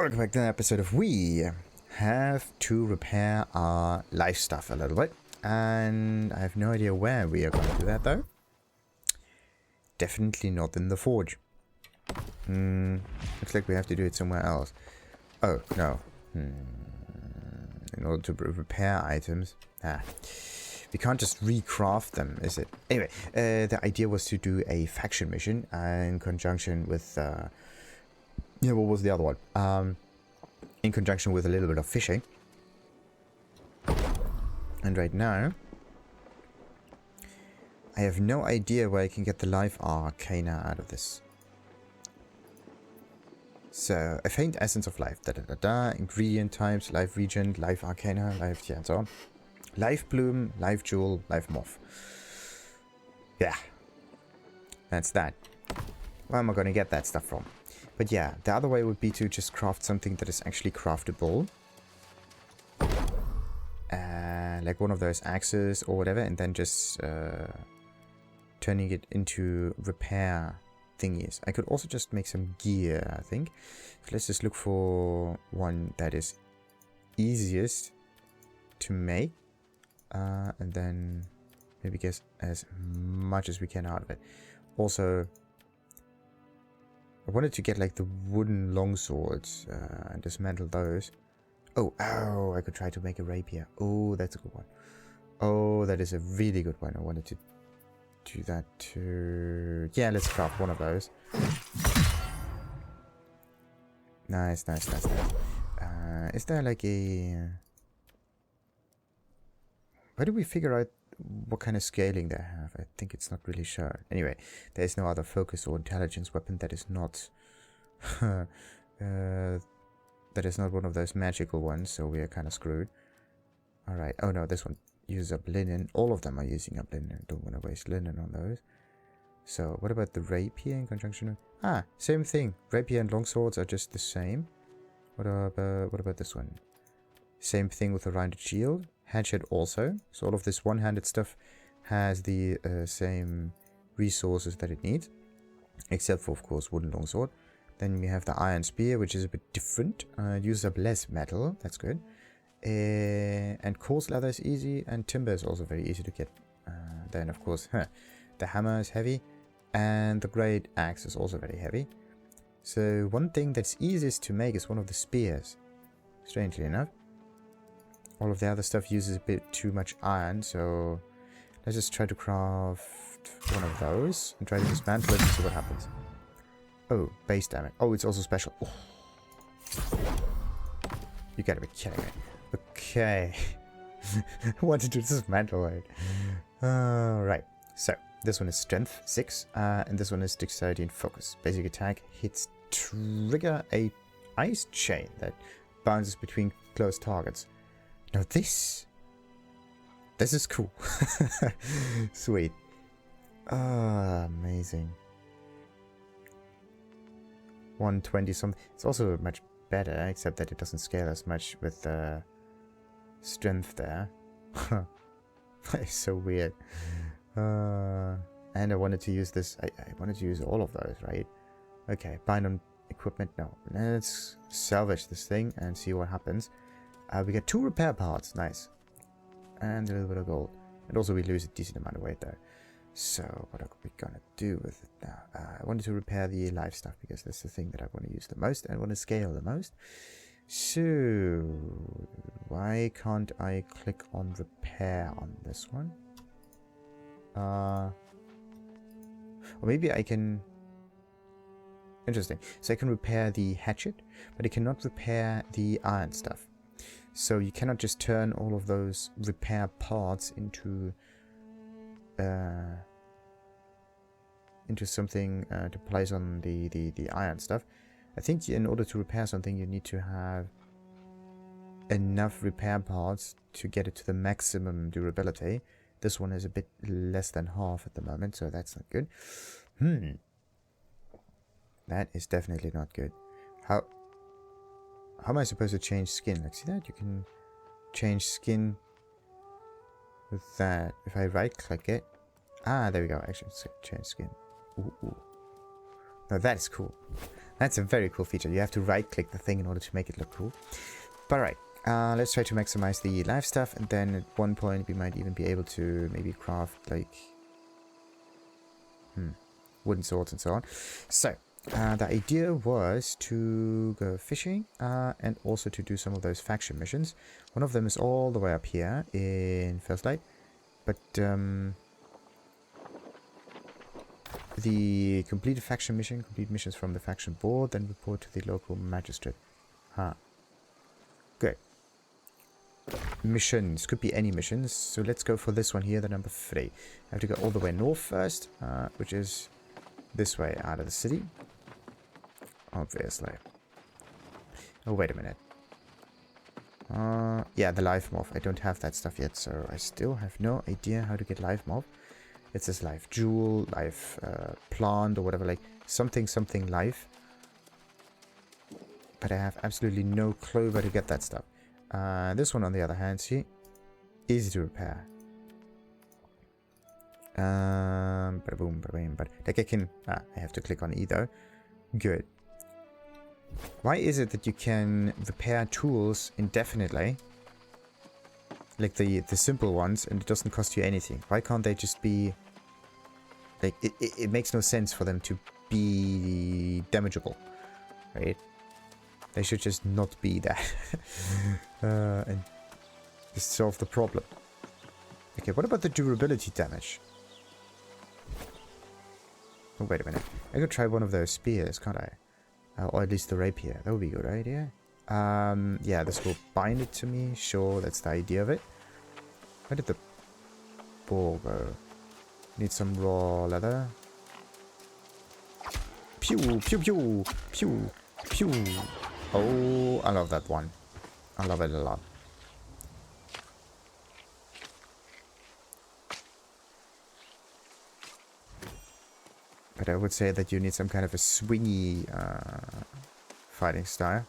Welcome back to an episode of We have to repair our life stuff a little bit. And I have no idea where we are going to do that though. Definitely not in the forge. Looks like we have to do it somewhere else. Oh, no. In order to repair items. We can't just recraft them, is it? Anyway, the idea was to do a faction mission in conjunction with... yeah, what was the other one? In conjunction with a little bit of fishing. And right now, I have no idea where I can get the life arcana out of this. So, a faint essence of life. Ingredient types, life regent, life arcana, life, yeah, and so on. Life bloom, life jewel, life morph. Yeah. That's that. Where am I going to get that stuff from? But yeah, the other way would be to just craft something that is actually craftable. Like one of those axes or whatever, and then just turning it into repair thingies. I could also just make some gear, I think. So let's just look for one that is easiest to make. And then maybe get as much as we can out of it. Also, I wanted to get like the wooden longswords and dismantle those. Oh, I could try to make a rapier. Oh, that's a good one. Oh, that is a really good one. I wanted to do that too. Yeah, let's craft one of those. Nice. Is there like a... Where do we figure out what kind of scaling they have? I think it's not really sure. Anyway, there is no other focus or intelligence weapon that is not that is not one of those magical ones, so we are kind of screwed. Alright, oh no, this one uses up linen. All of them are using up linen. Don't want to waste linen on those. So, what about the rapier in conjunction with... same thing. Rapier and longswords are just the same. What about this one? Same thing with a rounded shield. Hatchet also. So all of this one-handed stuff has the same resources that it needs. Except for, of course, wooden longsword. Then we have the iron spear, which is a bit different. Uses up less metal. That's good. And coarse leather is easy. And timber is also very easy to get. Then, of course, the hammer is heavy. And the great axe is also very heavy. So one thing that's easiest to make is one of the spears. Strangely enough. All of the other stuff uses a bit too much iron, so let's just try to craft one of those and try to dismantle it and see what happens. Oh, base damage. Oh, it's also special. Oh. You gotta be kidding me. Okay. I wanted to dismantle it. Right. So, this one is strength 6, and this one is dexterity and focus. Basic attack hits trigger a ice chain that bounces between close targets. Now this is cool. Sweet. Amazing. 120 something. It's also much better, except that it doesn't scale as much with the strength there. It's so weird. And I wanted to use this. I wanted to use all of those, right? Okay, bind on equipment. No. Let's salvage this thing and see what happens. We get 2 repair parts. Nice. And a little bit of gold. And also we lose a decent amount of weight though. So what are we gonna do with it now? I wanted to repair the life stuff because that's the thing that I want to use the most and want to scale the most. So why can't I click on repair on this one? Or maybe I can... Interesting. So I can repair the hatchet, but I cannot repair the iron stuff. So you cannot just turn all of those repair parts into something to place on the iron stuff. I think in order to repair something, you need to have enough repair parts to get it to the maximum durability. This one is a bit less than half at the moment, so that's not good. That is definitely not good. How am I supposed to change skin? Like, see that? You can change skin with that. If I right click it. There we go. Actually, change skin. Ooh. Now that is cool. That's a very cool feature. You have to right-click the thing in order to make it look cool. But right, let's try to maximize the life stuff, and then at one point we might even be able to maybe craft like wooden swords and so on. So the idea was to go fishing and also to do some of those faction missions. One of them is all the way up here in First Light, but the completed faction mission, complete missions from the faction board, then report to the local magistrate. Good. Missions. Could be any missions. So let's go for this one here, the number 3. I have to go all the way north first, which is this way out of the city. Obviously. Oh, wait a minute. Yeah, the live mob. I don't have that stuff yet, so I still have no idea how to get live mob. It says live jewel, live plant, or whatever, like something live. But I have absolutely no clue where to get that stuff. This one, on the other hand, see, easy to repair. Bada boom, bada bing, but like I can, I have to click on E though. Good. Why is it that you can repair tools indefinitely? Like the simple ones, and it doesn't cost you anything. Why can't they just be like it makes no sense for them to be damageable, right? They should just not be that and just solve the problem. Okay, what about the durability damage? Oh, wait a minute. I could try one of those spears, can't I? Or at least the rapier. That would be a good idea. Yeah, this will bind it to me. Sure, that's the idea of it. Where did the ball go? Need some raw leather. Pew, pew, pew, pew, pew. Oh, I love that one. I love it a lot. But I would say that you need some kind of a swingy fighting style.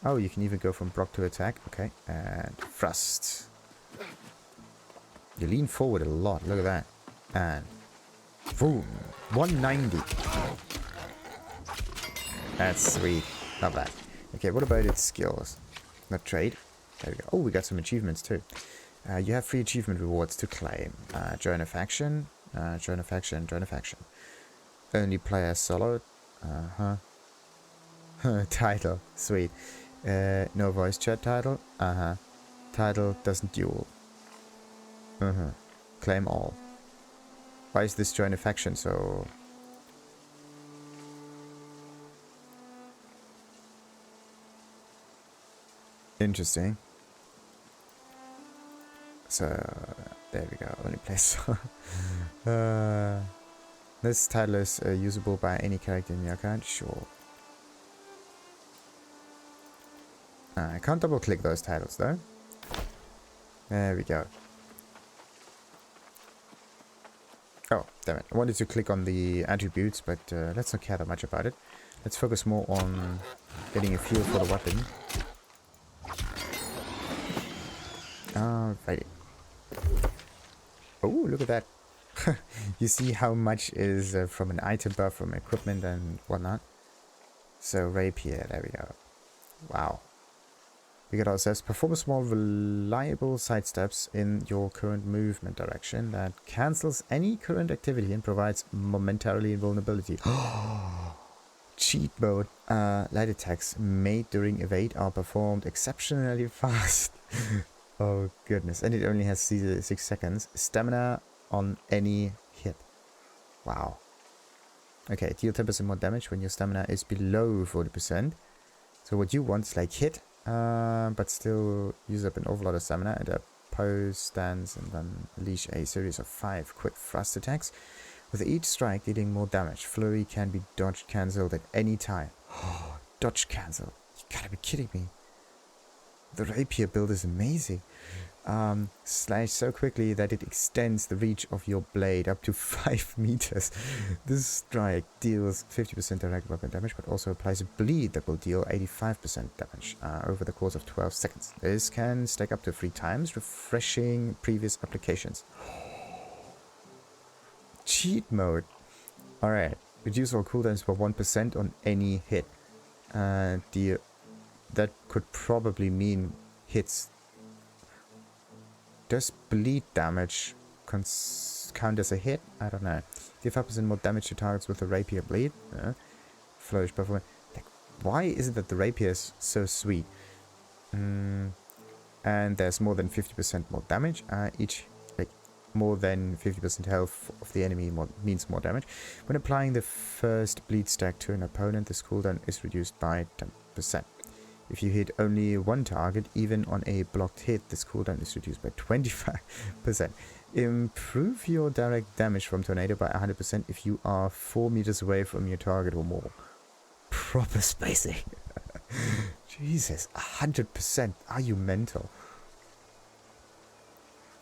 Oh, you can even go from block to attack. Okay, and thrust. You lean forward a lot. Look at that. And boom, 190. That's sweet. Not bad. Okay, what about its skills? Not trade. There we go. Oh, we got some achievements too. You have 3 achievement rewards to claim. Join a faction. Join a faction. Join a faction. Only player solo. Title. Sweet. No voice chat title. Title doesn't duel. Claim all. Why is this join a faction so... interesting. So, there we go. Only place. This title is usable by any character in your account. Sure. I can't double click those titles though. There we go. Oh, damn it. I wanted to click on the attributes, but let's not care that much about it. Let's focus more on getting a feel for the weapon. Alrighty. Oh, look at that. You see how much is from an item buff, from equipment and whatnot. So, rapier, there we go. Wow. We got ourselves perform small reliable sidesteps in your current movement direction that cancels any current activity and provides momentarily invulnerability. Cheat mode. Light attacks made during evade are performed exceptionally fast. Oh goodness, and it only has 6 seconds. Stamina on any hit. Wow. Okay, deal 10% more damage when your stamina is below 40%. So what you want is like hit, but still use up an awful lot of stamina and a pose, stance, and then unleash a series of 5 quick thrust attacks. With each strike dealing more damage, flurry can be dodge cancelled at any time. Dodge cancel. You gotta be kidding me. The rapier build is amazing. Slash so quickly that it extends the reach of your blade up to 5 meters. This strike deals 50% direct weapon damage, but also applies a bleed that will deal 85% damage over the course of 12 seconds. This can stack up to 3 times, refreshing previous applications. Cheat mode. Alright. Reduce all cooldowns by 1% on any hit. That could probably mean hits. Does bleed damage count as a hit? I don't know. Deal 5% more damage to targets with the Rapier bleed. Flourish performance. Like, why is it that the Rapier is so sweet? And there's more than 50% more damage. More than 50% health of the enemy means more damage. When applying the first bleed stack to an opponent, this cooldown is reduced by 10%. If you hit only one target, even on a blocked hit, this cooldown is reduced by 25%. Improve your direct damage from Tornado by 100% if you are 4 meters away from your target or more. Proper spacing. Jesus, 100%. Are you mental?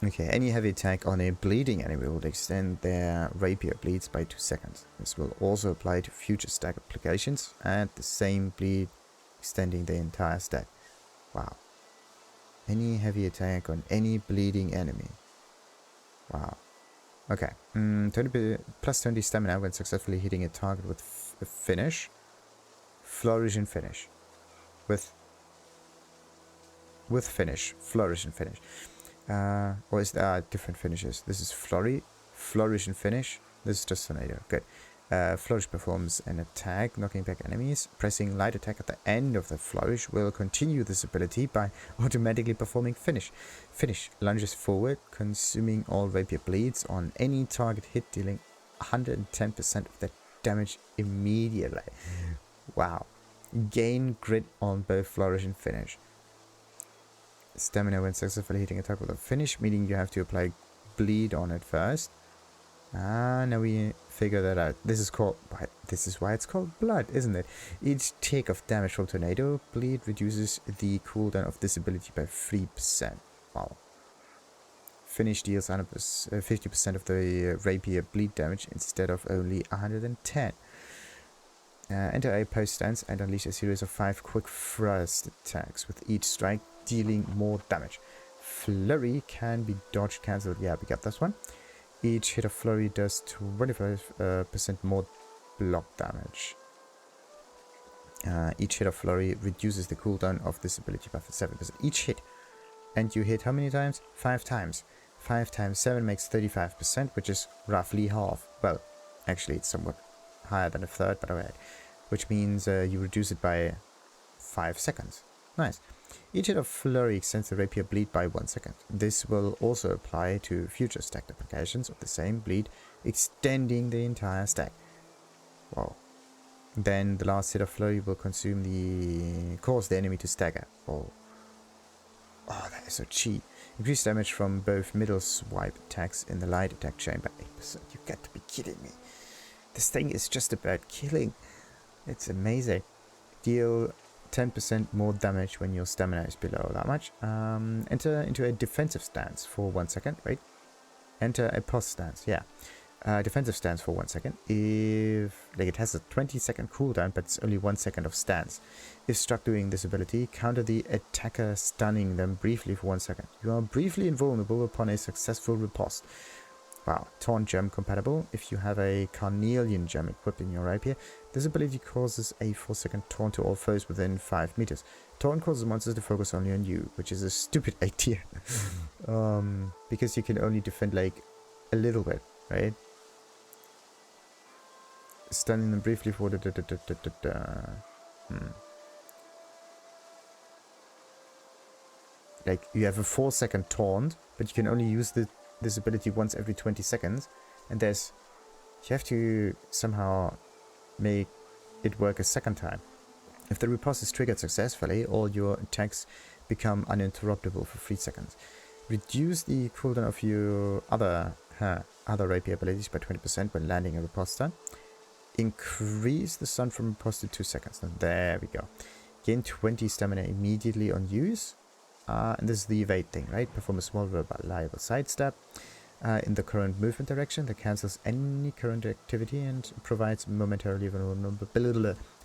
Okay, any heavy attack on a bleeding enemy will extend their Rapier bleeds by 2 seconds. This will also apply to future stack applications, and the same bleed extending the entire stack. Wow. Any heavy attack on any bleeding enemy. Wow. Okay. 20 stamina when successfully hitting a target with a finish. Flourish and finish. With finish. Flourish and finish. Or is there different finishes? This is Flurry, Flourish and Finish. This is just Tornado. Good. Flourish performs an attack, knocking back enemies. Pressing light attack at the end of the Flourish will continue this ability by automatically performing Finish. Finish lunges forward, consuming all Rapier bleeds on any target hit, dealing 110% of the damage immediately. Wow. Gain grit on both Flourish and Finish. Stamina when successfully hitting a target with a finish, meaning you have to apply bleed on it first. Now we figure that out. This is why it's called blood, isn't it? Each tick of damage from Tornado bleed reduces the cooldown of this ability by 3%. Wow. Finish deals 50% of the Rapier bleed damage instead of only 110. Enter a post stance and unleash a series of 5 quick thrust attacks, with each strike dealing more damage. Flurry can be dodge cancelled. Yeah, we got this one. Each hit of Flurry does 25% more block damage. Each hit of Flurry reduces the cooldown of this ability by 7%. Each hit. And you hit how many times? 5 times. 5 times 7 makes 35%, which is roughly half. Well, actually it's somewhat higher than a third, but alright. Which means you reduce it by 5 seconds. Nice. Each hit of Flurry extends the Rapier bleed by 1 second. This will also apply to future stacked applications of the same bleed, extending the entire stack. Wow. Then the last hit of Flurry will cause the enemy to stagger. Oh, that is so cheap. Increased damage from both middle swipe attacks in the light attack chain by 8%. You got to be kidding me. This thing is just about killing. It's amazing. Deal 10% more damage when your stamina is below that much. Enter into a defensive stance for 1 second. Wait. Enter a pause stance. Yeah. Defensive stance for 1 second. If it has a 20-second cooldown, but it's only 1 second of stance. If struck doing this ability, counter the attacker stunning them briefly for 1 second. You are briefly invulnerable upon a successful riposte. Wow, Taunt Gem compatible. If you have a Carnelian Gem equipped in your Rapier, this ability causes a 4-second taunt to all foes within 5 meters. Taunt causes monsters to focus only on you, which is a stupid idea. Because you can only defend like a little bit, right? Stunning them briefly for Like you have a 4-second taunt, but you can only use this ability once every 20 seconds, and you have to somehow make it work a second time. If the riposte is triggered successfully, all your attacks become uninterruptible for 3 seconds. Reduce the cooldown of your other Rapier abilities by 20% when landing a riposte turn. Increase the stun from riposte to 2 seconds. Now, there we go. Gain 20 stamina immediately on use. And this is the evade thing, right? Perform a small reliable sidestep in the current movement direction that cancels any current activity and provides momentarily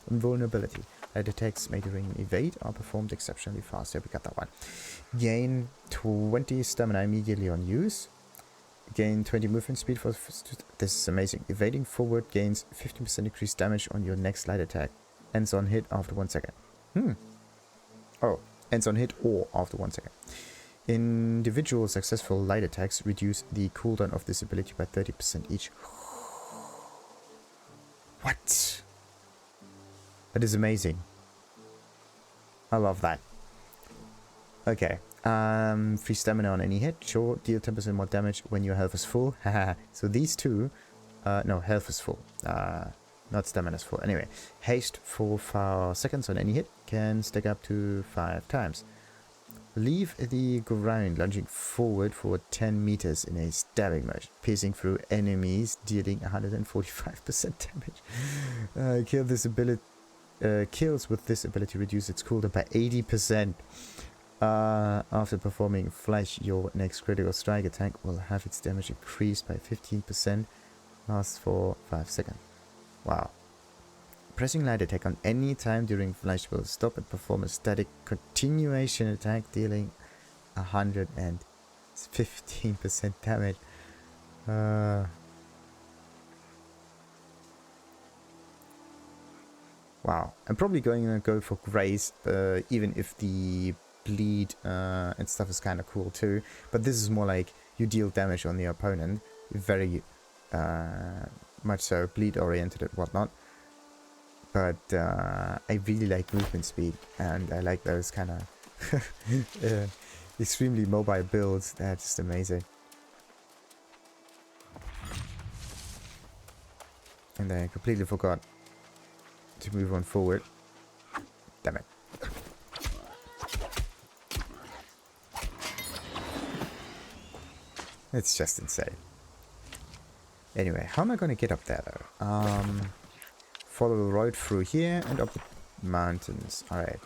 invulnerability. Attacks made during evade are performed exceptionally fast. Yeah, we got that one. Gain 20 stamina immediately on use. Gain 20 movement speed for... This is amazing. Evading forward gains 15% increased damage on your next light attack. Ends on hit after 1 second. Oh, ends on hit or after 1 second. Individual successful light attacks reduce the cooldown of this ability by 30% each. What? That is amazing. I love that. Okay. Free stamina on any hit. Sure. Deal 10% more damage when your health is full. Haha. So these two... no, health is full. Not stamina is full. Anyway. Haste for 4 seconds on any hit. Can stack up to 5 times. Leave the ground, lunging forward for 10 meters in a stabbing motion. Piercing through enemies, dealing 145% damage. Kills with this ability reduce its cooldown by 80%. After performing Flash, your next critical strike attack will have its damage increased by 15%. Lasts for 5 seconds. Wow. Pressing light attack on any time during Flash will stop and perform a static continuation attack, dealing 115% damage. Wow. I'm probably going to go for Grace, even if the bleed and stuff is kind of cool too. But this is more like you deal damage on the opponent. Very much so bleed oriented and whatnot. But I really like movement speed, and I like those kind of extremely mobile builds. They're just amazing. And I completely forgot to move on forward. Damn it. It's just insane. Anyway, how am I going to get up there though? Follow the road through here and up the mountains. Alright.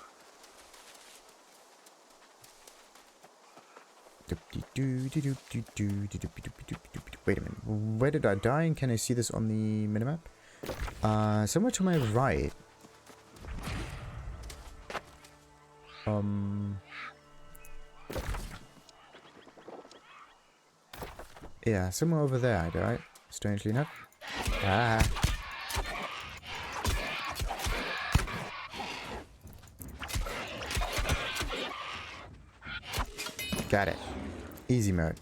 Wait a minute. Where did I die? And can I see this on the minimap? Somewhere to my right. Yeah, somewhere over there I died. Strangely enough. Ah. Got it. Easy mode.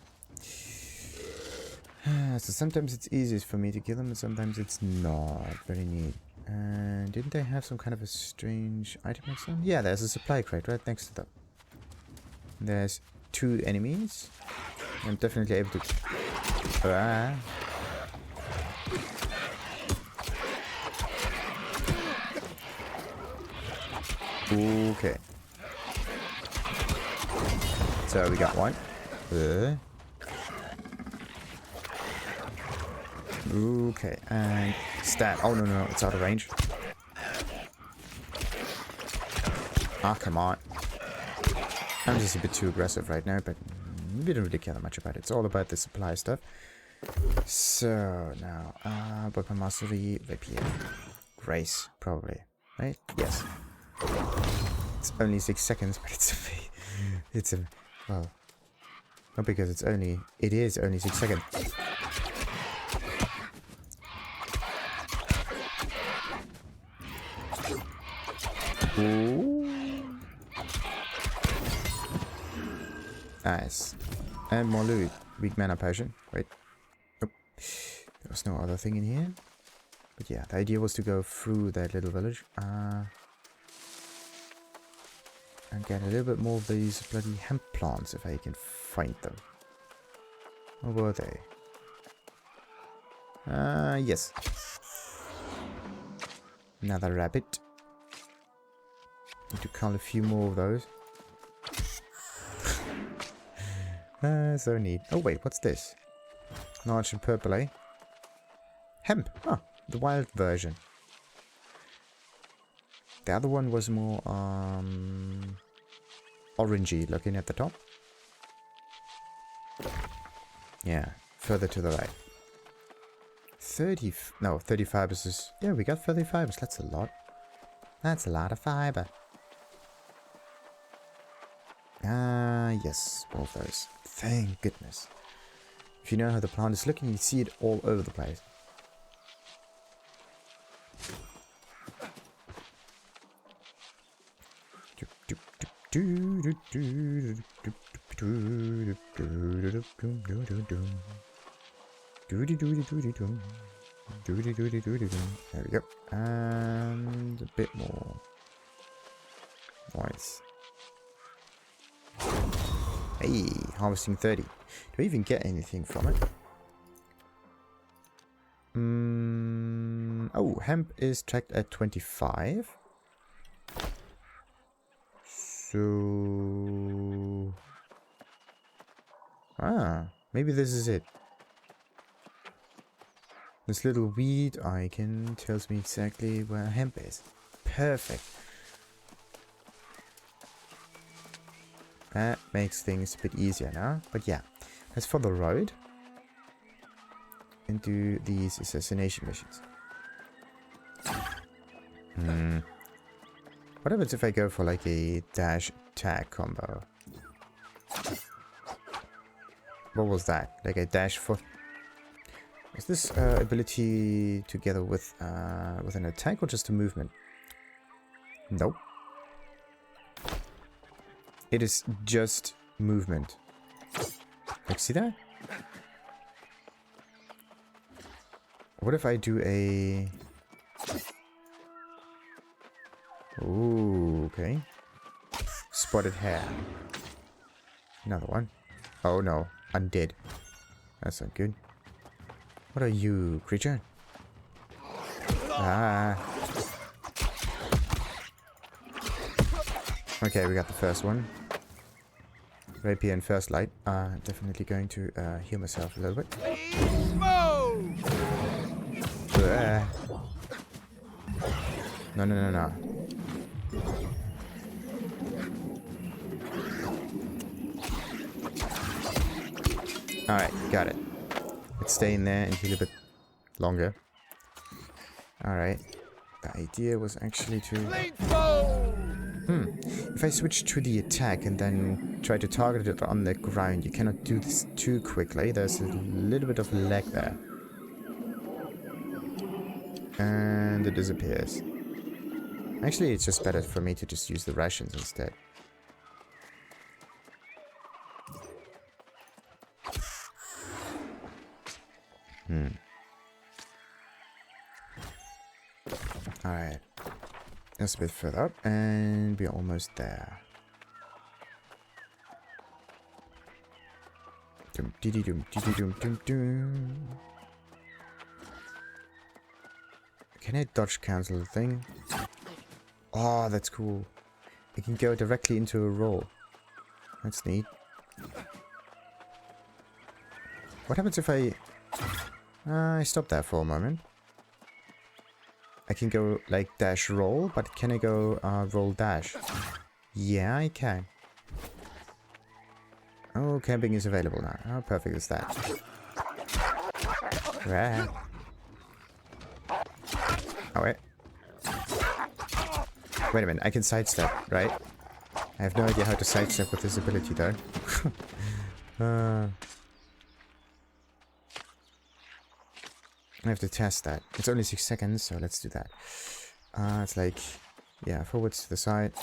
So sometimes it's easiest for me to kill them, and sometimes it's not. Very neat. And didn't they have some kind of a strange item next to them? Yeah, there's a supply crate right next to them. There's 2 enemies. I'm definitely able to... Okay. So we got one. Okay, and stab. Oh no, it's out of range. Ah, come on. I'm just a bit too aggressive right now, but we don't really care that much about it. It's all about the supply stuff. So now, weapon mastery, rapier, grace, probably, right? Yes. It's only 6 seconds, but it's a well, not because it is only 6 seconds. Ooh. Nice. And more loot. Weak mana potion. Wait. Nope. There was no other thing in here. But yeah, the idea was to go through that little village. And get a little bit more of these bloody hemp plants if I can find them. Where were they? Yes. Another rabbit. Need to cull a few more of those. So neat. Oh wait, what's this? Large and purple, eh? Hemp. Ah, the wild version. The other one was more orangey looking at the top. Yeah, further to the right. 30 fibers is... Yeah, we got 30 fibers. That's a lot. That's a lot of fiber. Yes, both those. Thank goodness. If you know how the plant is looking, you see it all over the place. There we go. And a bit more. Nice. Hey, harvesting 30. Do I even get anything from it? Oh, hemp is tracked at 25. So... maybe this is it. This little weed icon tells me exactly where hemp is. Perfect. That makes things a bit easier now. But yeah, let's follow the road and do these assassination missions. What happens if I go for like a dash attack combo? What was that? Like a dash for... Is this ability together with an attack or just a movement? Nope. It is just movement. Like, see that? What if I do a... Ooh, okay. Spotted hair. Another one. Oh no, undead. That's not good. What are you, creature? Ah. Okay, we got the first one. Rapier and first light. Definitely going to heal myself a little bit. No. Alright, got it. Let's stay in there and heal a bit longer. Alright. The idea was actually to... If I switch to the attack and then try to target it on the ground, you cannot do this too quickly. There's a little bit of lag there. And it disappears. Actually, it's just better for me to just use the rations instead. Alright. That's a bit further up, and we're almost there. Dum dee dum dee dum dum dum. Can I dodge cancel the thing? Oh, that's cool. You can go directly into a roll. That's neat. What happens if I stop there for a moment? I can go like dash roll, but can I go roll dash? Yeah, I can. Oh, camping is available now. How perfect is that? Right. Oh, wait. Wait a minute, I can sidestep, right? I have no idea how to sidestep with this ability though. I have to test that. It's only 6 seconds, so let's do that. It's like, yeah, forwards to the side.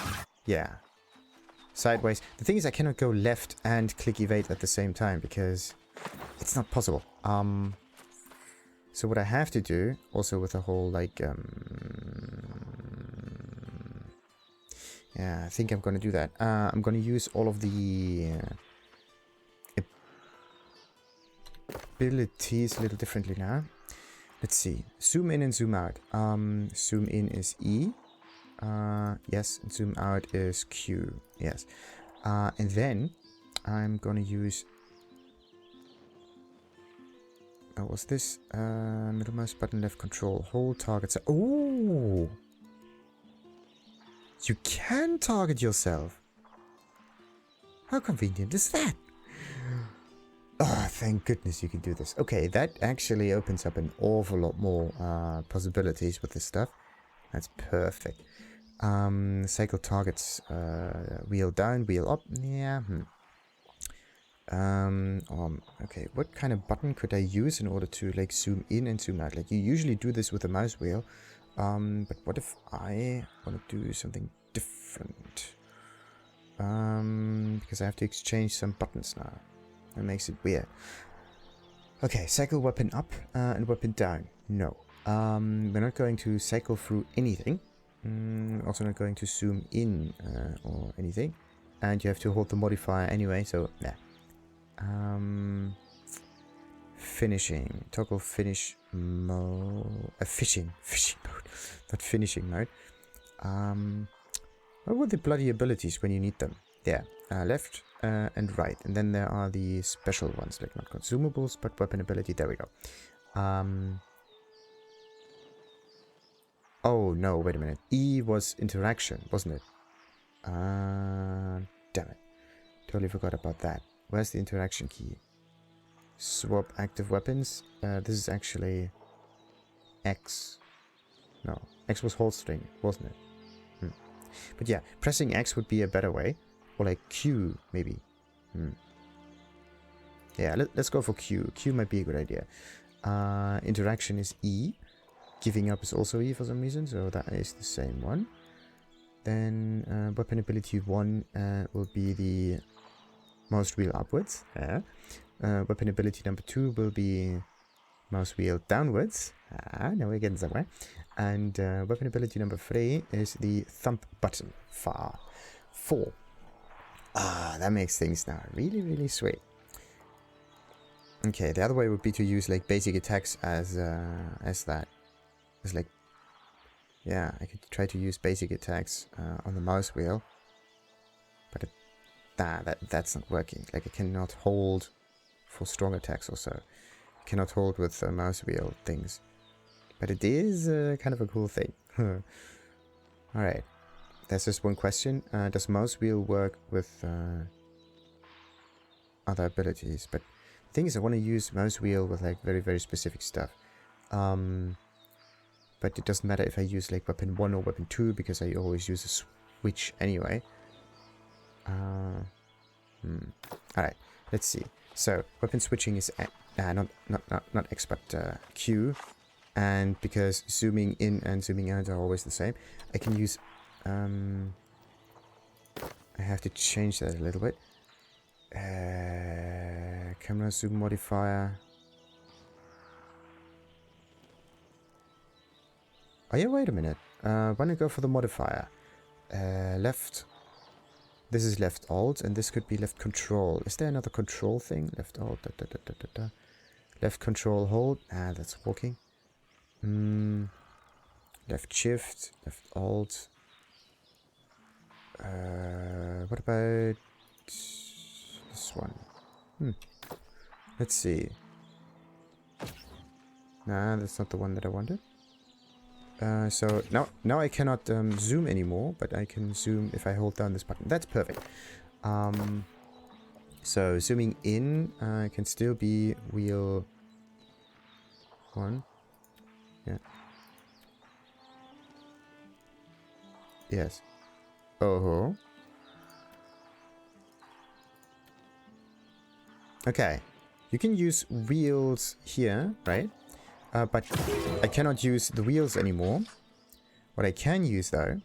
Yeah. Sideways. The thing is I cannot go left and click evade at the same time because it's not possible. So what I have to do, also with the whole like, yeah, I think I'm gonna do that. I'm gonna use all of the abilities a little differently now. Let's see. Zoom in and zoom out. Zoom in is E. Yes. And zoom out is Q. Yes. And then I'm gonna use... What was this? Middle mouse button, left control, hold target. Oh! You can target yourself. How convenient is that? Oh, thank goodness you can do this. Okay, that actually opens up an awful lot more possibilities with this stuff. That's perfect. Cycle targets, wheel down, wheel up. Yeah. Okay, what kind of button could I use in order to like zoom in and zoom out? Like you usually do this with a mouse wheel. But what if I want to do something different? Because I have to exchange some buttons now. That makes it weird. Okay, cycle weapon up and weapon down. No. We're not going to cycle through anything. Also not going to zoom in or anything. And you have to hold the modifier anyway, so nah. Finishing. Toggle finish mode. Fishing mode. Not finishing mode. What were the bloody abilities when you need them? There. Left and right. And then there are the special ones, like not consumables, but weapon ability. There we go. Oh, no, wait a minute. E was interaction, wasn't it? Damn it. Totally forgot about that. Where's the interaction key? Swap active weapons. This is actually X. No, X was hold string, wasn't it? But yeah, pressing X would be a better way. Or like Q, maybe. Yeah, let's go for Q. Q might be a good idea. Interaction is E. Giving up is also E for some reason, so that is the same one. Then weapon ability 1 will be the mouse wheel upwards. Weapon ability number 2 will be mouse wheel downwards. Now we're getting somewhere. And weapon ability number 3 is the thumb button. 4. That makes things now really, really sweet. Okay, the other way would be to use like basic attacks as that. It's like, yeah, I could try to use basic attacks on the mouse wheel, but that's not working. Like I cannot hold for strong attacks or so. I cannot hold with mouse wheel things, but it is kind of a cool thing. All right, there's just one question: does mouse wheel work with other abilities? But the thing is, I want to use mouse wheel with like very, very specific stuff. But it doesn't matter if I use like weapon 1 or weapon 2 because I always use a switch anyway. Alright, let's see. So weapon switching is not X but Q, and because zooming in and zooming out are always the same, I can use. I have to change that a little bit. Camera zoom modifier. Oh yeah, wait a minute. Why don't I go for the modifier? Left. This is left alt, and this could be left control. Is there another control thing? Left alt. Left control hold. That's walking. Left shift. Left alt. What about this one? Let's see. Nah, that's not the one that I wanted. So now I cannot zoom anymore, but I can zoom if I hold down this button. That's perfect. So zooming in can still be wheel 1. Yeah. Yes. Oh. Okay. You can use wheels here, right? But I cannot use the wheels anymore. What I can use though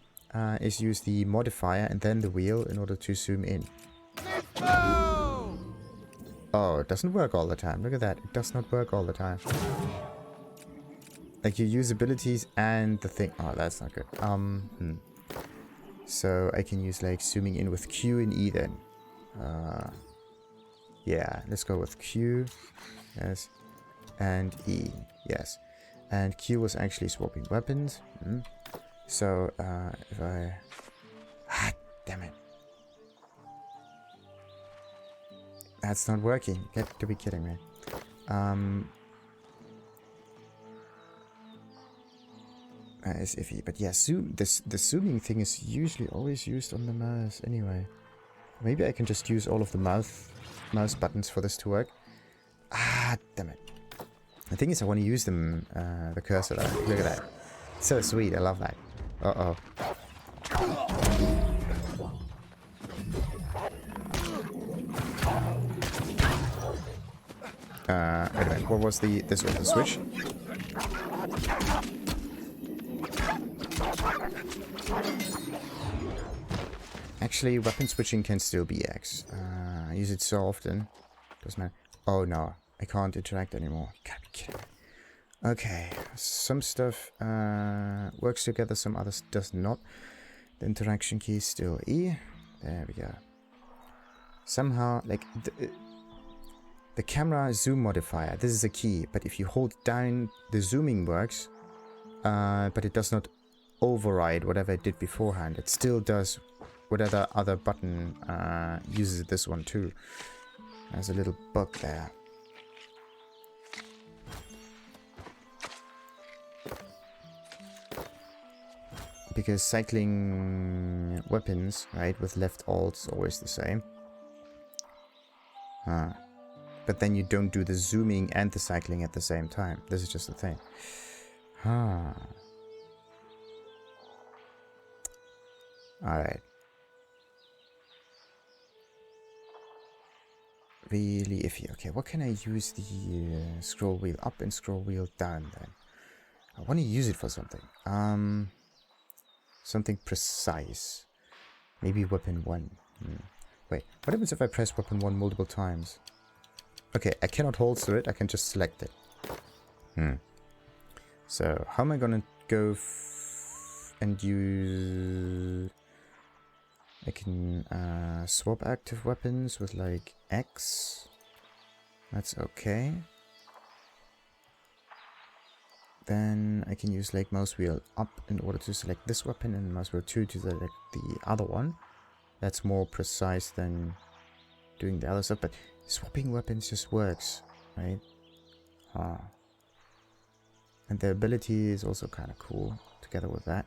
is use the modifier and then the wheel in order to zoom in. Oh, it doesn't work all the time. Look at that. It does not work all the time. Like you use abilities and the thing. Oh, that's not good. So I can use like zooming in with Q and E then. Yeah, let's go with Q. Yes. And E. Yes. And Q was actually swapping weapons. So, if I... damn it. That's not working. You got to be kidding me. It's iffy. But yeah, the zooming thing is usually always used on the mouse anyway. Maybe I can just use all of the mouse buttons for this to work. Damn it. The thing is, I want to use them, the cursor though. Look at that. So sweet, I love that. Uh-oh. Wait a minute, what was this was the switch? Actually, weapon switching can still be X. I use it so often. Doesn't matter. Oh no, I can't interact anymore. You can't be kidding me. Okay, some stuff works together, some others does not. The interaction key is still E. There we go. Somehow, like, the camera zoom modifier, this is a key, but if you hold down, the zooming works, but it does not override whatever it did beforehand. It still does whatever other button uses this one too. There's a little bug there. Because cycling weapons, right, with left alt is always the same. But then you don't do the zooming and the cycling at the same time. This is just the thing. Alright. Really iffy. Okay, what can I use the scroll wheel up and scroll wheel down then? I want to use it for something. Something precise. Maybe weapon 1. Wait, what happens if I press weapon 1 multiple times? Okay, I cannot holster it, I can just select it. So, how am I gonna go and use... I can swap active weapons with like X. That's okay. Then I can use like mouse wheel up in order to select this weapon and mouse wheel 2 to select the other one. That's more precise than doing the other stuff, but swapping weapons just works, right? And the ability is also kind of cool together with that.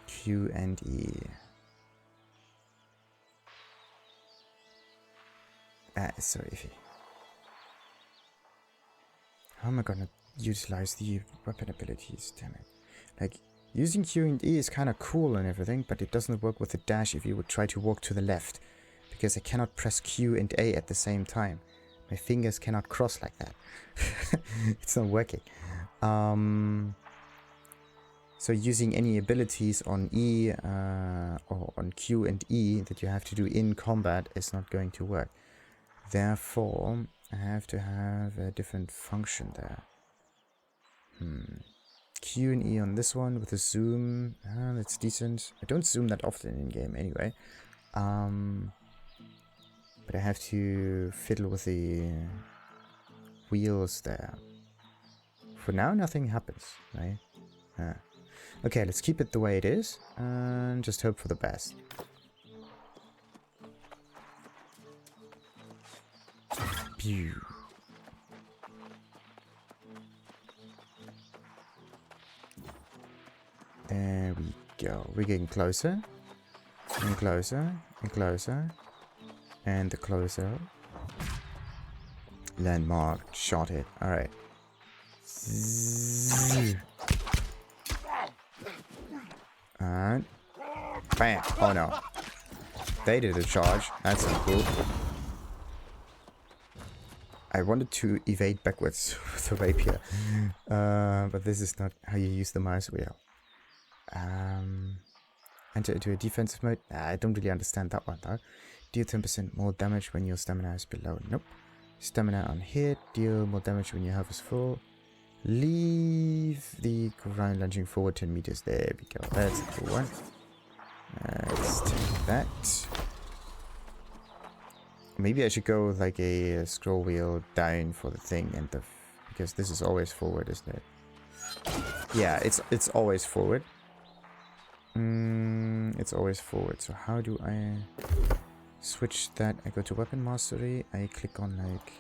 Q and E. That is so iffy. How am I gonna utilize the weapon abilities? Damn it. Like, using Q and E is kind of cool and everything, but it doesn't work with the dash if you would try to walk to the left. Because I cannot press Q and A at the same time. My fingers cannot cross like that. It's not working. So using any abilities on E or on Q and E that you have to do in combat is not going to work. Therefore, I have to have a different function there. Q and E on this one with a zoom. That's decent. I don't zoom that often in game anyway. But I have to fiddle with the wheels there. For now, nothing happens, right? Okay, let's keep it the way it is and just hope for the best. Pew. There we go. We're getting closer and closer and closer. And the closer. Landmark. Shot it. Alright. And bam. Oh no. They did a charge. That's so cool. I wanted to evade backwards with the rapier. But this is not how you use the mouse wheel. Enter into a defensive mode. I don't really understand that one though. Deal 10% more damage when your stamina is below. Nope. Stamina on hit. Deal more damage when your health is full. Leave the ground lunging forward 10 meters. There we go. That's a cool one. Let's take that. Maybe I should go with like a scroll wheel down for the thing and the... because this is always forward, isn't it? Yeah, it's always forward. It's always forward. So how do I... switch that? I go to weapon mastery, I click on like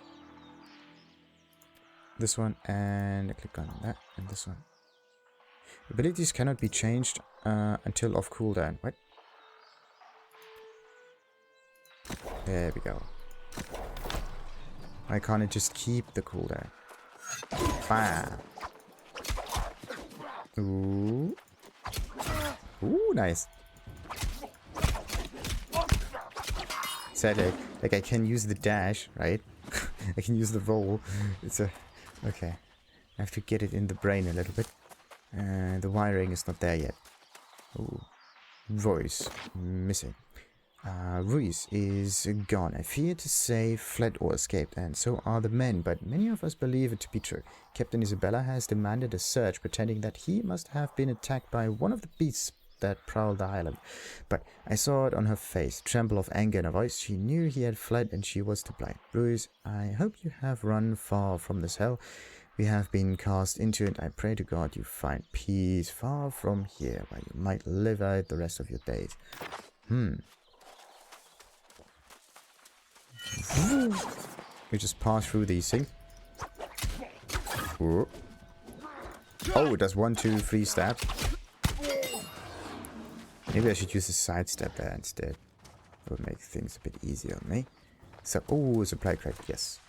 this one and I click on that and this one. Abilities cannot be changed until off cooldown. What? There we go. Why can't it just keep the cooldown? Bam. Ooh. Ooh, nice. Sadly, like I can use the dash, right? I can use the roll. It's a... Okay. I have to get it in the brain a little bit. The wiring is not there yet. Ooh. Ruis. Missing. Ruis is gone. I fear to say fled or escaped, and so are the men, but many of us believe it to be true. Captain Isabella has demanded a search, pretending that he must have been attacked by one of the beasts that prowled the island. But I saw it on her face, tremble of anger in her voice. She knew he had fled, and she was to blame. Ruis, I hope you have run far from this hell. We have been cast into it. I pray to God you find peace far from here, where you might live out the rest of your days. We just pass through these things. Ooh. Oh, it does 1, 2, 3 stab. Maybe I should use a sidestep there instead. It would make things a bit easier on me. So, oh, supply crate, yes.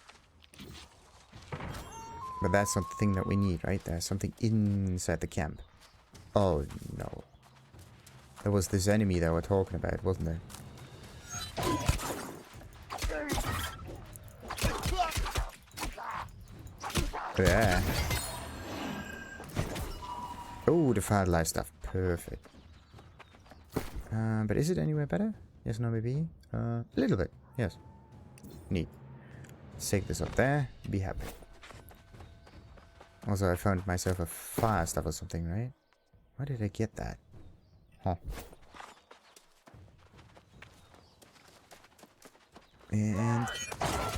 But that's not the thing that we need, right? There's something inside the camp. Oh, no. There was this enemy that we're talking about, wasn't there? Yeah. Oh, the firelight stuff. Perfect. But is it anywhere better? Yes, no, maybe. A little bit. Yes. Neat. Let's take this up there. Be happy. Also, I found myself a fire stuff or something, right? Why did I get that? Huh. And...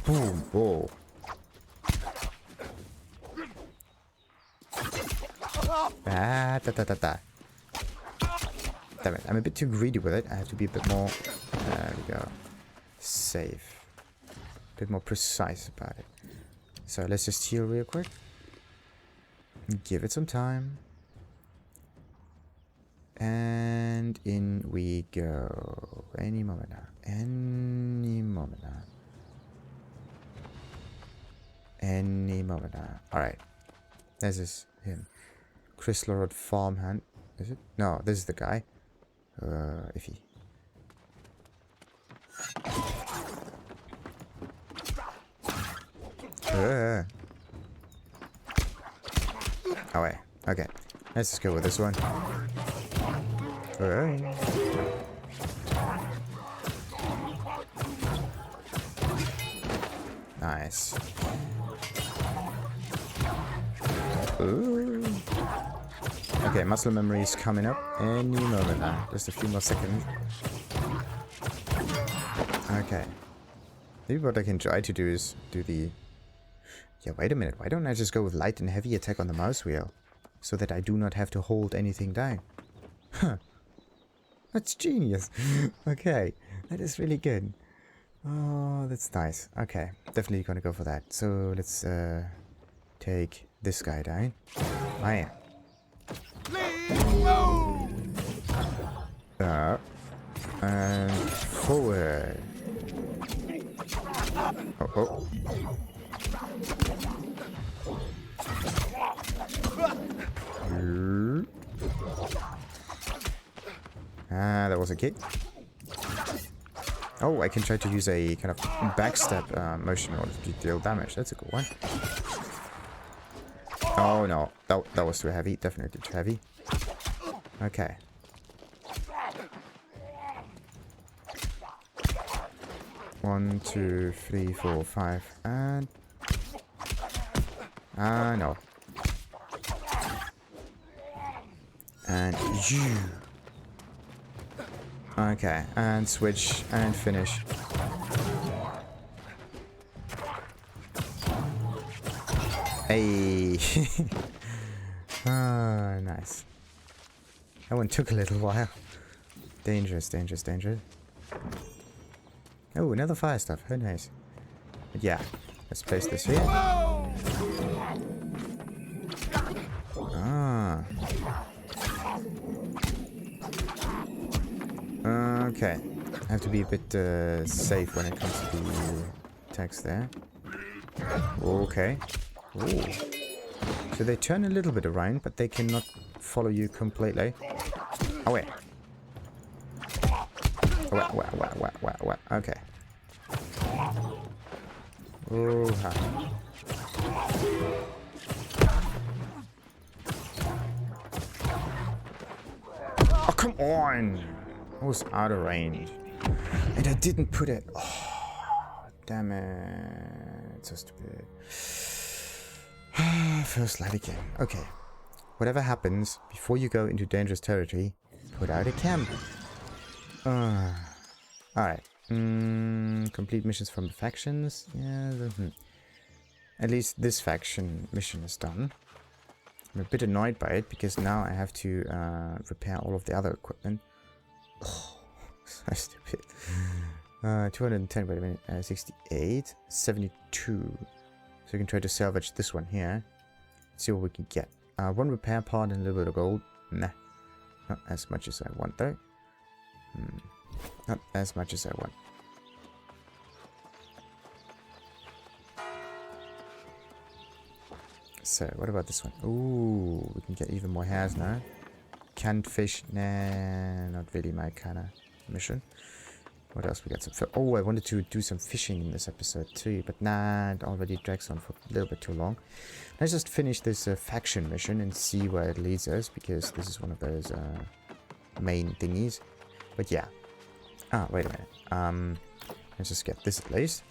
boom. Whoa. Ah, Damn it, I'm a bit too greedy with it. I have to be a bit more... There we go. Safe. A bit more precise about it. So let's just heal real quick. Give it some time. And in we go. Any moment now. Any moment now. Any moment now. Alright. This is him. Chrysalid farmhand. Is it? No, this is the guy. Iffy. Oh wait. Okay. Let's just go with this one. Nice. Ooh. Okay, muscle memory is coming up any moment now. Just a few more seconds. Okay. Maybe what I can try to do is do the... Yeah, wait a minute. Why don't I just go with light and heavy attack on the mouse wheel? So that I do not have to hold anything down. Huh. That's genius. Okay. That is really good. Oh, that's nice. Okay. Definitely gonna go for that. So, let's take this guy down. Oh, yeah. And forward. Oh, oh. Ah, that was a kick. Oh, I can try to use a kind of backstep motion in order to deal damage. That's a cool one. Oh no, that was too heavy. Definitely too heavy. Okay. One, two, three, four, five, and... no. And you. Okay, and switch, and finish. Hey. Ah, nice. That one took a little while. Dangerous, dangerous, dangerous. Oh, another fire stuff. How nice. But yeah, let's place this here. Ah. Okay. I have to be a bit safe when it comes to the attacks there. Okay. Ooh. So they turn a little bit around, but they cannot follow you completely. Oh wait. Oh, wait. Okay. Oh, oh, come on! I was out of range. And I didn't put it. Oh, damn it. So stupid. First light again. Okay. Whatever happens, before you go into dangerous territory, put out a camp. Alright. Complete missions from the factions. Yeah. At least this faction mission is done. I'm a bit annoyed by it because now I have to repair all of the other equipment. Oh, so stupid. 210, wait a minute. 68, 72. So we can try to salvage this one here. See what we can get. One repair part and a little bit of gold. Nah. Not as much as I want though. Not as much as I want. So, what about this one? Ooh, we can get even more hairs now. Canned fish. Nah, not really my kind of mission. What else we got? Oh, I wanted to do some fishing in this episode too, but nah, it already drags on for a little bit too long. Let's just finish this faction mission and see where it leads us, because this is one of those main thingies. But yeah. Ah, wait a minute. Let's just get this at least.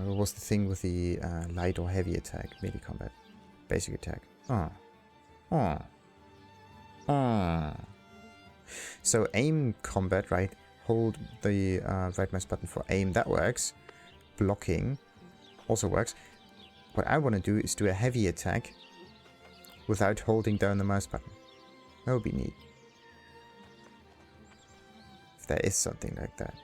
What was the thing with the light or heavy attack? Melee combat. Basic attack. So aim combat, right? Hold the right mouse button for aim. That works. Blocking also works. What I want to do is do a heavy attack without holding down the mouse button. That would be neat. If there is something like that.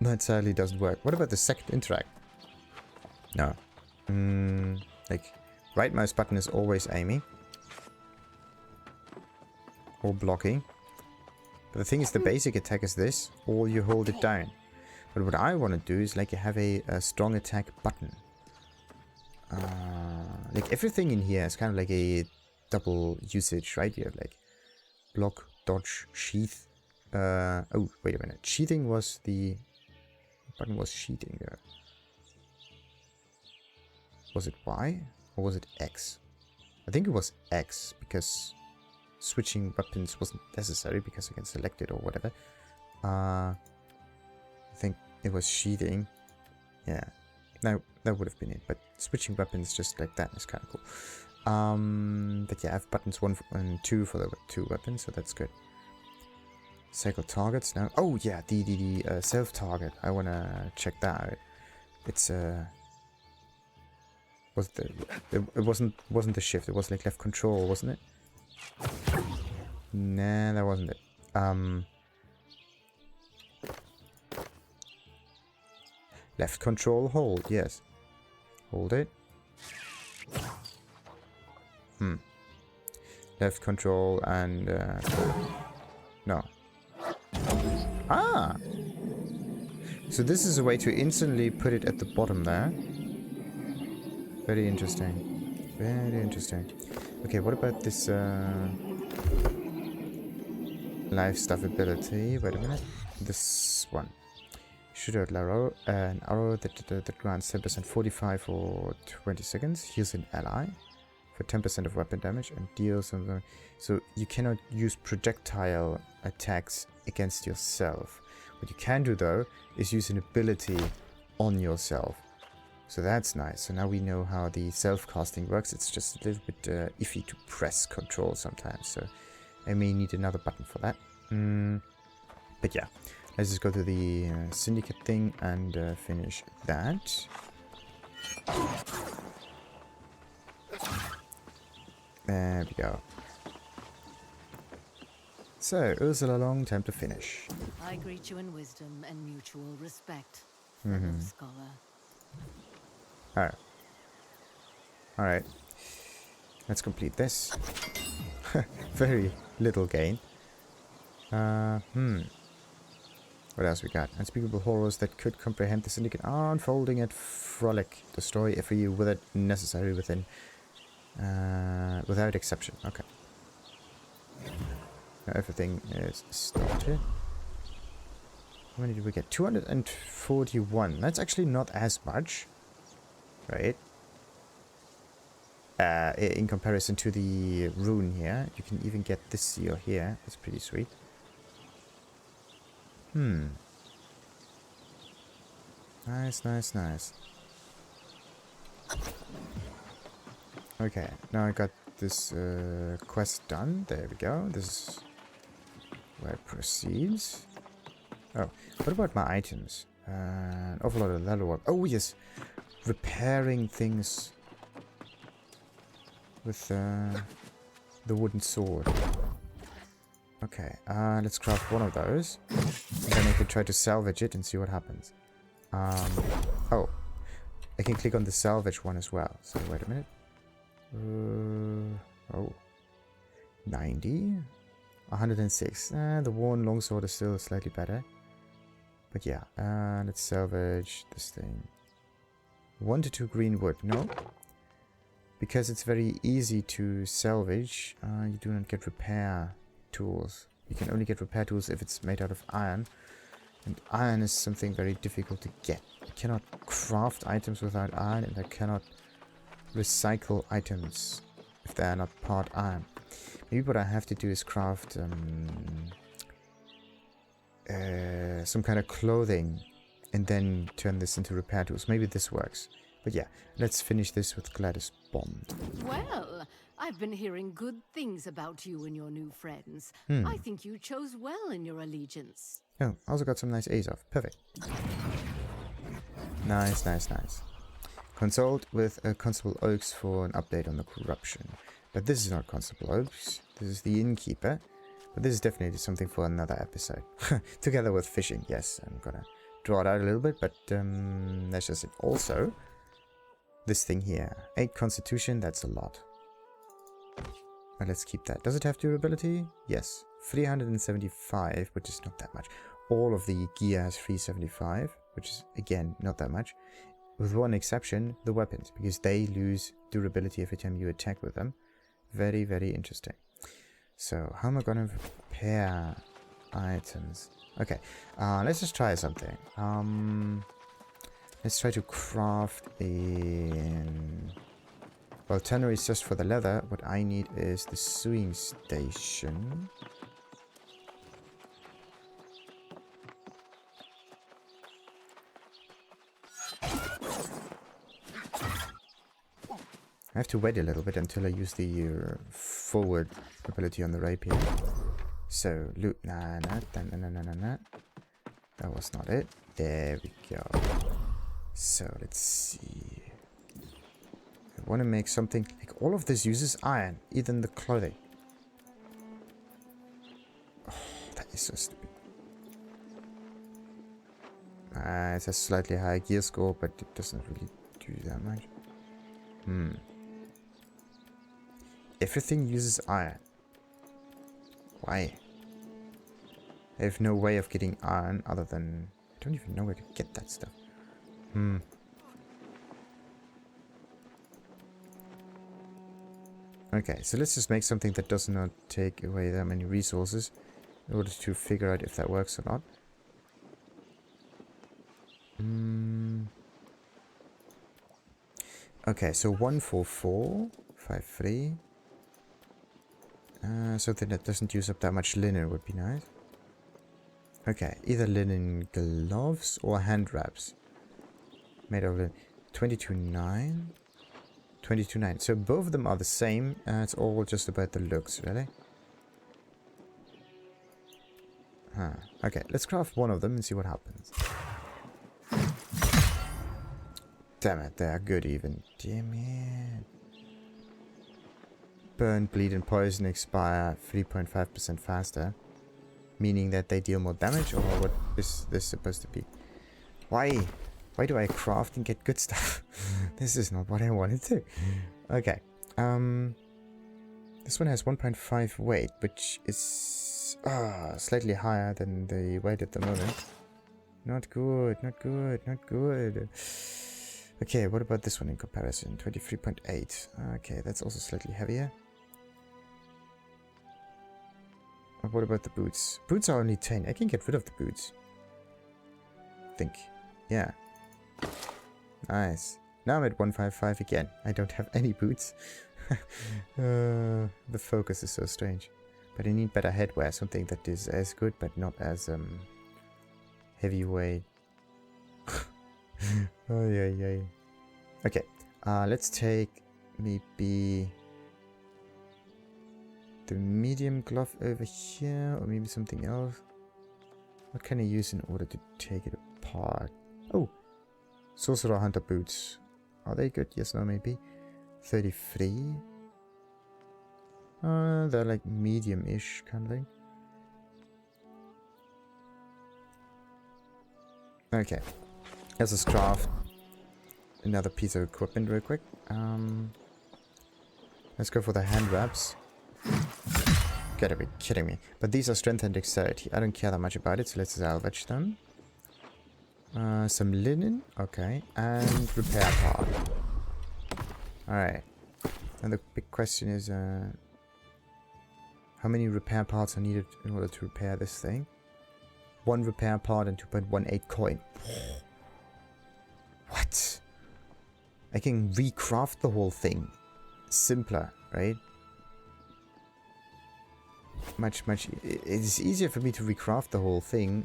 That sadly doesn't work. What about the second interact? No. Like, right mouse button is always aiming. Or blocking. But the thing is, the basic attack is this, or you hold it down. But what I want to do is, like, you have a strong attack button. Like, everything in here is kind of like a double usage, right? You have, like, block, dodge, sheath. Oh, wait a minute. Sheathing was the... button was sheathing there. Was it Y? Or was it X? I think it was X, because switching weapons wasn't necessary, because I can select it or whatever. I think it was sheathing. Yeah. No, that would have been it. But switching weapons just like that is kind of cool. But yeah, I have buttons 1 and 2 for the 2 weapons, so that's good. Cycle targets now. Oh yeah, the self target. I wanna check that out. It's was it wasn't the shift. It was like left control, wasn't it? Nah, that wasn't it. Left control hold. Yes, hold it. Left control and no. Ah! So this is a way to instantly put it at the bottom there. Very interesting. Very interesting. Okay, what about this life stuff ability? Wait a minute. This one. Shoot out an arrow that grants 10% 45 for 20 seconds. Heals an ally for 10% of weapon damage and deals something. So you cannot use projectile attacks against yourself. What you can do though is use an ability on yourself. So that's nice. So now we know how the self-casting works. It's just a little bit iffy to press control sometimes. So I may need another button for that. But yeah, let's just go to the syndicate thing and finish that. There we go. So, Ursula Long, time to finish. I greet you in wisdom and mutual respect, fellow scholar. Alright. Alright. Let's complete this. Very little gain. What else we got? Unspeakable horrors that could comprehend the syndicate are unfolding at frolic. Destroy every wither necessary within... without exception. Okay. Everything is started. How many did we get? 241. That's actually not as much, right? In comparison to the rune here. You can even get this seal here. That's pretty sweet. Nice, nice, nice. Okay, now I got this quest done. There we go. This is where it proceeds. Oh, what about my items? An awful lot of leather work. Oh, yes. Repairing things with the wooden sword. Okay, let's craft one of those. And then I can try to salvage it and see what happens. Oh, I can click on the salvage one as well. So wait a minute. Oh, 90, 106. The worn longsword is still slightly better. But yeah, let's salvage this thing. 1 to 2 green wood. No, because it's very easy to salvage. You do not get repair tools. You can only get repair tools if it's made out of iron. And iron is something very difficult to get. I cannot craft items without iron, and I cannot recycle items if they are not part iron. Maybe what I have to do is craft some kind of clothing and then turn this into repair tools. Maybe this works. But yeah, let's finish this with Gladis Bond. Well, I've been hearing good things about you and your new friends. I think you chose well in your allegiance. Oh, also got some nice A's off. Perfect. Nice, nice, nice. Consult with Constable Oaks for an update on the corruption. But this is not Constable Oaks. This is the innkeeper. But this is definitely something for another episode. Together with fishing. Yes, I'm gonna draw it out a little bit, but that's just it. Also, this thing here. 8 constitution, that's a lot. But let's keep that. Does it have durability? Yes. 375, which is not that much. All of the gear has 375, which is, again, not that much. With one exception, the weapons, because they lose durability every time you attack with them. Very, very interesting. So, how am I going to repair items? Okay, let's just try something. Let's try to craft in... Well, tannery is just for the leather. What I need is the sewing station. I have to wait a little bit until I use the forward ability on the rapier. So, loot. Nah. That was not it. There we go. So, let's see. I want to make something like all of this uses iron, even the clothing. Oh, that is so stupid. It has slightly higher gear score, but it doesn't really do that much. Everything uses iron. Why? I have no way of getting iron other than... I don't even know where to get that stuff. Okay, so let's just make something that does not take away that many resources in order to figure out if that works or not. Okay, so 14453. Something that doesn't use up that much linen would be nice. Okay, either linen gloves or hand wraps. Made of linen. 22.9. 22.9. So both of them are the same. It's all just about the looks, really. Okay, let's craft one of them and see what happens. Damn it, they are good even. Damn it. Burn, bleed, and poison expire 3.5% faster. Meaning that they deal more damage, or what is this supposed to be? Why? Why do I craft and get good stuff? This is not what I wanted to. Okay. This one has 1.5 weight, which is slightly higher than the weight at the moment. Not good, not good, not good. Okay, what about this one in comparison? 23.8. Okay, that's also slightly heavier. What about the boots? Boots are only 10. I can get rid of the boots. Think. Yeah. Nice. Now I'm at 155 again. I don't have any boots. The focus is so strange. But I need better headwear. Something that is as good but not as heavyweight. Oh yeah. Okay. Let's take maybe the medium glove over here, or maybe something else. What can I use in order to take it apart? Oh, Sorcerer Hunter boots. Are they good? Yes, no, maybe. 33. They're like medium-ish kind of thing. Okay, let's just craft another piece of equipment real quick. Let's go for the hand wraps. Gotta be kidding me. But these are strength and dexterity. I don't care that much about it, so let's salvage them. Some linen. Okay. And repair part. Alright. And the big question is, how many repair parts are needed in order to repair this thing? 1 repair part and 2.18 coin. What? I can recraft the whole thing. Simpler, right? Much. It's easier for me to recraft the whole thing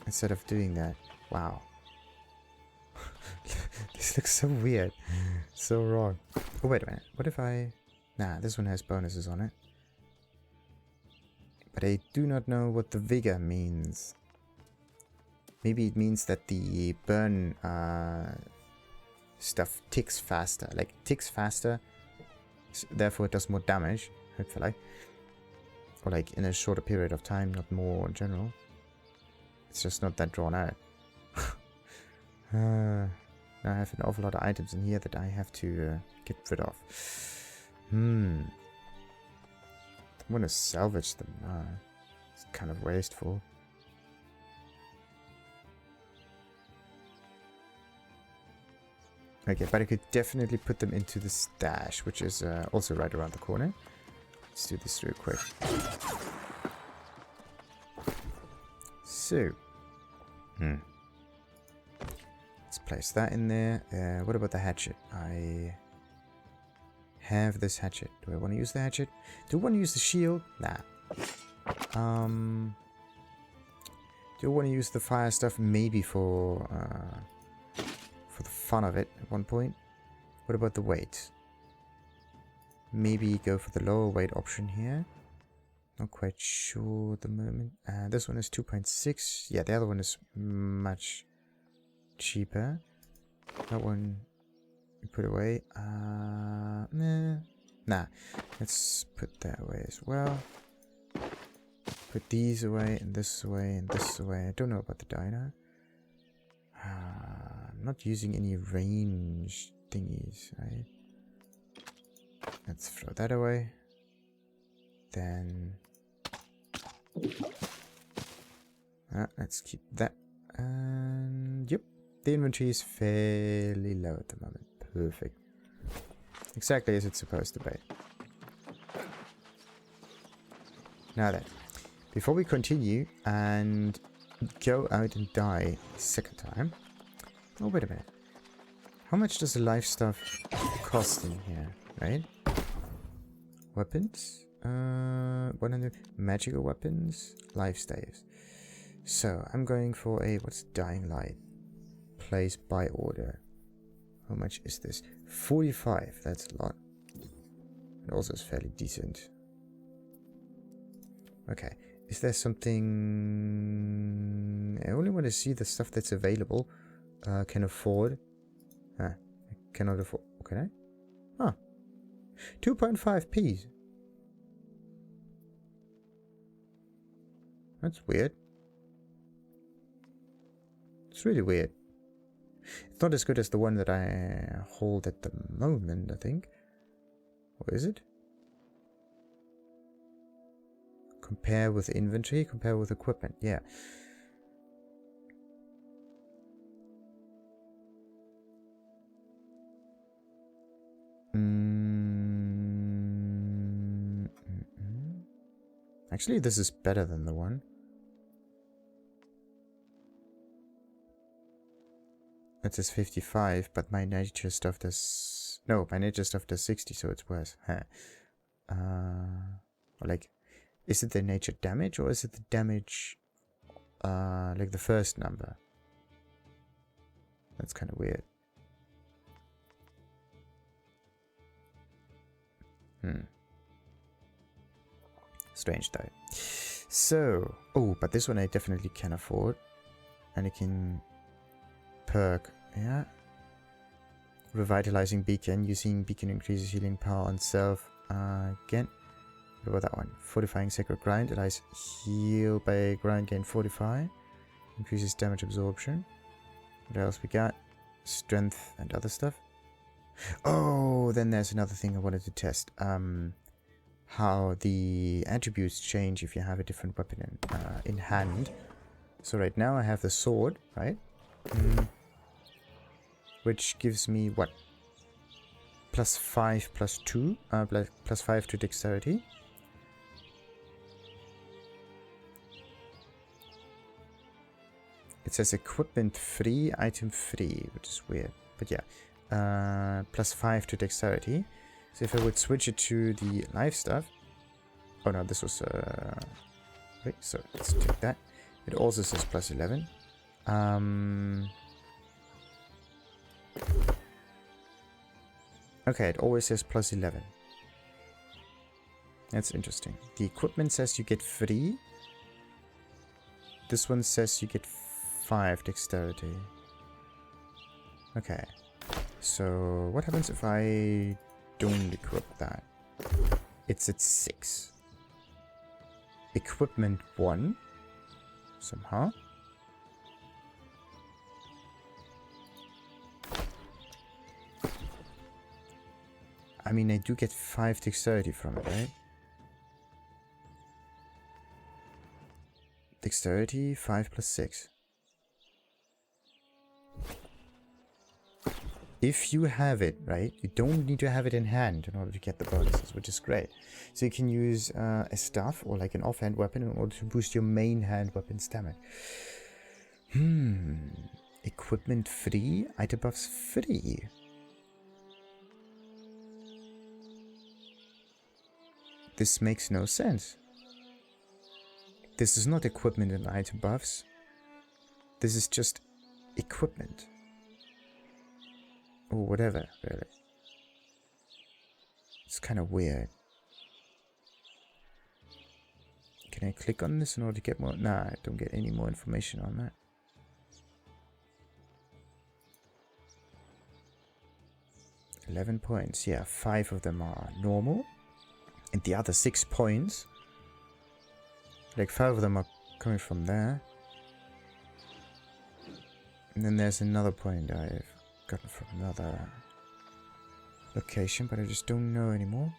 instead of doing that. Wow. This looks so weird. So wrong. Oh, wait a minute. What if I... Nah, this one has bonuses on it. But I do not know what the vigor means. Maybe it means that the burn stuff ticks faster. Like, ticks faster. Therefore, it does more damage, hopefully. Or like in a shorter period of time, not more in general. It's just not that drawn out. Now I have an awful lot of items in here that I have to get rid of. I'm gonna salvage them. It's kind of wasteful. Okay, but I could definitely put them into the stash, which is also right around the corner. Let's do this real quick. So, let's place that in there. What about the hatchet? I have this hatchet. Do I want to use the hatchet? Do I want to use the shield? Nah. Do I want to use the fire stuff? Maybe for the fun of it at one point. What about the weight? Maybe go for the lower weight option here. Not quite sure at the moment. This one is 2.6. Yeah, the other one is much cheaper. That one we put away. Nah. Let's put that away as well. Put these away, and this away, and this away. I don't know about the dino. I'm not using any range thingies, right? Let's throw that away. Then let's keep that. And yep, the inventory is fairly low at the moment. Perfect. Exactly as it's supposed to be. Now then, before we continue and go out and die a second time. Oh, wait a minute. How much does the life stuff cost in here, right? Weapons? 100 magical weapons, life staves. So I'm going for a what's dying light? Place by order. How much is this? 45. That's a lot. It also is fairly decent. Okay. Is there something? I only want to see the stuff that's available. Can afford. I cannot afford. Can I? Huh. 2.5p. That's weird. It's really weird. It's not as good as the one that I hold at the moment, I think. Or is it? Compare with inventory, compare with equipment. Yeah. Actually, this is better than the one. It says 55, but my nature stuff does... No, my nature stuff does 60, so it's worse. Huh. Like, is it the nature damage, or is it the damage, like the first number? That's kind of weird. Strange, though. So... Oh, but this one I definitely can afford. And it can... Perk, yeah. Revitalizing beacon. Using beacon increases healing power on self. Again. What about that one? Fortifying sacred grind. Allows heal by grind gain 45. Increases damage absorption. What else we got? Strength and other stuff. Oh, then there's another thing I wanted to test. How the attributes change if you have a different weapon in hand. So right now I have the sword, right? Which gives me what? +5 +2, +5 to dexterity. It says equipment free, item free, which is weird, but yeah. +5 to dexterity. So if I would switch it to the life stuff. Oh no, this was wait, so let's take that. It also says +11. Okay, it always says +11. That's interesting. The equipment says you get free. This one says you get 5 dexterity. Okay. So what happens if I don't equip that? It's at 6. Equipment 1. Somehow. I mean, I do get 5 dexterity from it, right? Dexterity, 5 + 6. If you have it, right, you don't need to have it in hand in order to get the bonuses, which is great. So you can use a staff or like an offhand weapon in order to boost your main hand weapon's damage. Equipment free, item buffs free. This makes no sense. This is not equipment and item buffs. This is just equipment. Or whatever, really. It's kind of weird. Can I click on this in order to get more? Nah, I don't get any more information on that. $11 points. Yeah, 5 of them are normal. And the other 6 points, like 5 of them are coming from there. And then there's another point I've gotten from another location, but I just don't know anymore.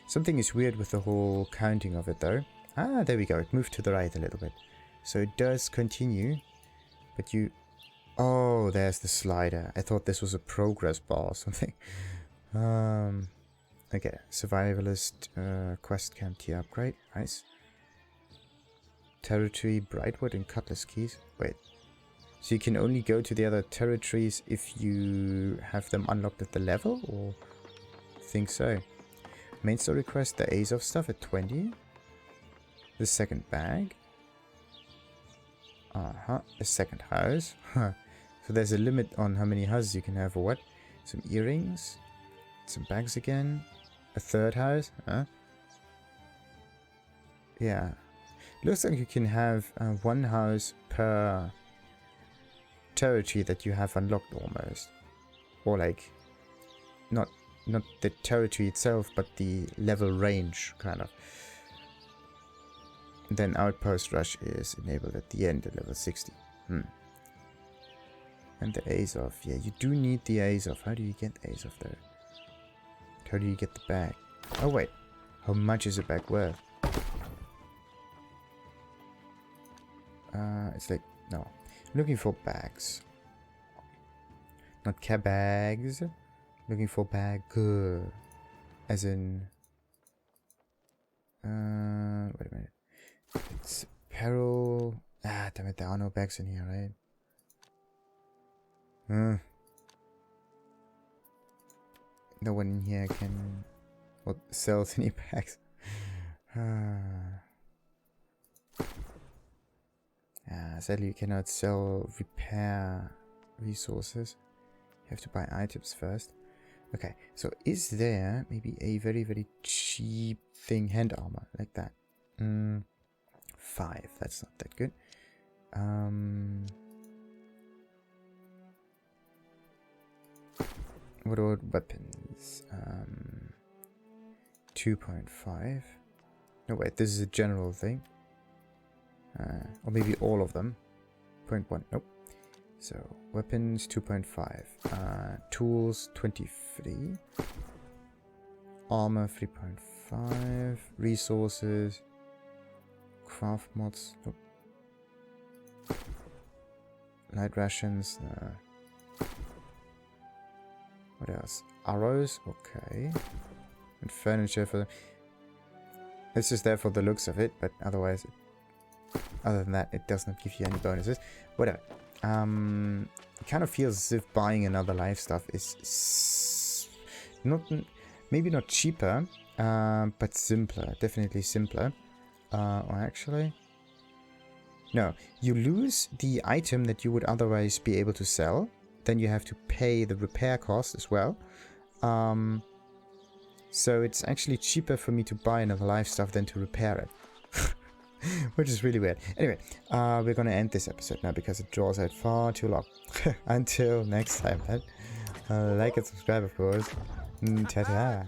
Something is weird with the whole counting of it though. Ah, there we go. It moved to the right a little bit. So it does continue, but you... Oh, there's the slider. I thought this was a progress bar or something. Okay, survivalist quest camp tier upgrade. Nice. Territory, Brightwood, and Cutlass keys. Wait. So you can only go to the other territories if you have them unlocked at the level, or? I think so. Main story quest, the Azov stuff at 20. The second bag. A second house. So there's a limit on how many houses you can have or what. Some earrings. Some bags again. A third house. Yeah. Looks like you can have one house per territory that you have unlocked almost. Or like, not the territory itself, but the level range, kind of. And then Outpost Rush is enabled at the end at level 60. And the Azov. Yeah, you do need the Azov. How do you get Azov though? How do you get the bag? Oh wait, how much is a bag worth? It's like, no. I'm looking for bags. Not bags. Looking for bag. As in... Wait a minute. It's apparel. Ah, damn it, there are no bags in here, right? No one in here can... What sells any bags? Sadly you cannot sell repair resources. You have to buy items first. Okay, so is there maybe a very, very cheap thing? Hand armor, like that. 5, that's not that good. What about weapons? 2.5. No, wait, this is a general thing. Or maybe all of them. 0.1, nope. So, weapons 2.5. Tools 23. Armor 3.5. Resources. Craft mods, nope. Light rations, what else? Arrows, okay. And furniture for... This is there for the looks of it, but otherwise... Other than that, it does not give you any bonuses. Whatever. It kind of feels as if buying another life stuff is... not... Maybe not cheaper, but simpler. Definitely simpler. Or actually... No, you lose the item that you would otherwise be able to sell. Then you have to pay the repair cost as well. So it's actually cheaper for me to buy another life stuff than to repair it. Which is really weird. Anyway, we're gonna end this episode now because it draws out far too long. Until next time, man. Like and subscribe, of course. Ta-ta.